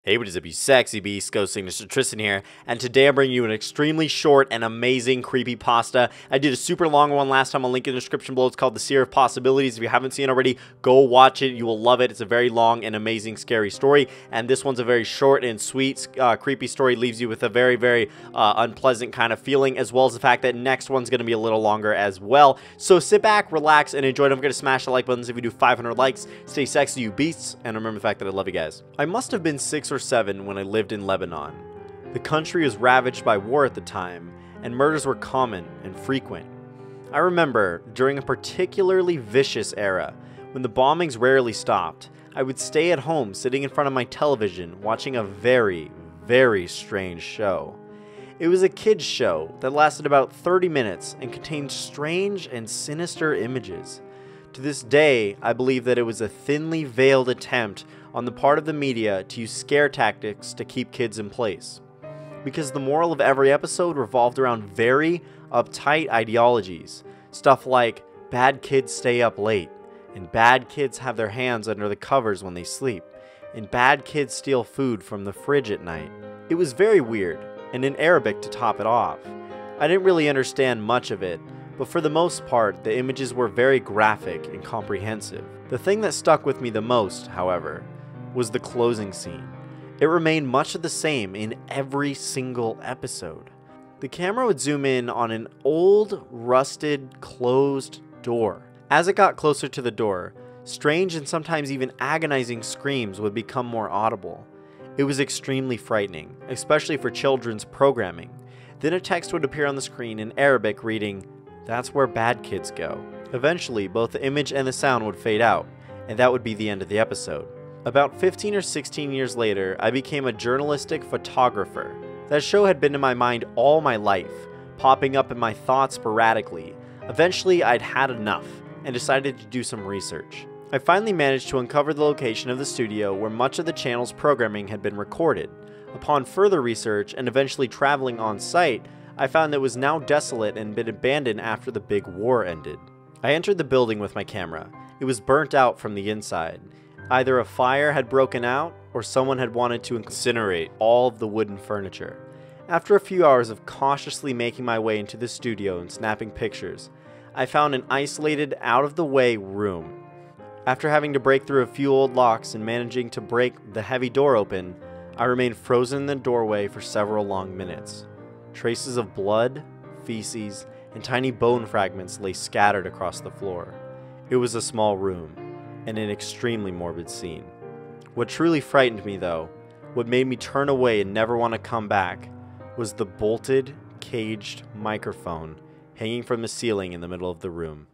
Hey, what is up, you sexy beast? GhostSickness, Tristan here, and today I'm bringing you an extremely short and amazing creepypasta. I did a super long one last time. I'll link in the description below. It's called The Seer of Possibilities. If you haven't seen it already, go watch it. You will love it. It's a very long and amazing scary story, and this one's a very short and sweet creepy story. Leaves you with a very unpleasant kind of feeling, as well as the fact that next one's going to be a little longer as well. So sit back, relax, and enjoy. Don't forget to smash the like buttons if you do 500 likes. Stay sexy, you beasts, and remember the fact that I love you guys. I must have been 6 or 7 when I lived in Lebanon. The country was ravaged by war at the time, and murders were common and frequent. I remember, during a particularly vicious era, when the bombings rarely stopped, I would stay at home sitting in front of my television watching a very strange show. It was a kids' show that lasted about 30 minutes and contained strange and sinister images. To this day, I believe that it was a thinly veiled attempt on the part of the media to use scare tactics to keep kids in place. Because the moral of every episode revolved around very uptight ideologies. Stuff like, bad kids stay up late, and bad kids have their hands under the covers when they sleep, and bad kids steal food from the fridge at night. It was very weird, and in Arabic to top it off. I didn't really understand much of it, but for the most part, the images were very graphic and comprehensive. The thing that stuck with me the most, however, was the closing scene. It remained much of the same in every single episode. The camera would zoom in on an old, rusted, closed door. As it got closer to the door, strange and sometimes even agonizing screams would become more audible. It was extremely frightening, especially for children's programming. Then a text would appear on the screen in Arabic reading, "That's where bad kids go." Eventually, both the image and the sound would fade out, and that would be the end of the episode. About 15 or 16 years later, I became a journalistic photographer. That show had been in my mind all my life, popping up in my thoughts sporadically. Eventually, I'd had enough, and decided to do some research. I finally managed to uncover the location of the studio where much of the channel's programming had been recorded. Upon further research, and eventually traveling on site, I found that it was now desolate and been abandoned after the big war ended. I entered the building with my camera. It was burnt out from the inside. Either a fire had broken out, or someone had wanted to incinerate all of the wooden furniture. After a few hours of cautiously making my way into the studio and snapping pictures, I found an isolated, out-of-the-way room. After having to break through a few old locks and managing to break the heavy door open, I remained frozen in the doorway for several long minutes. Traces of blood, feces, and tiny bone fragments lay scattered across the floor. It was a small room, and an extremely morbid scene. What truly frightened me, though, what made me turn away and never want to come back, was the bolted, caged microphone hanging from the ceiling in the middle of the room.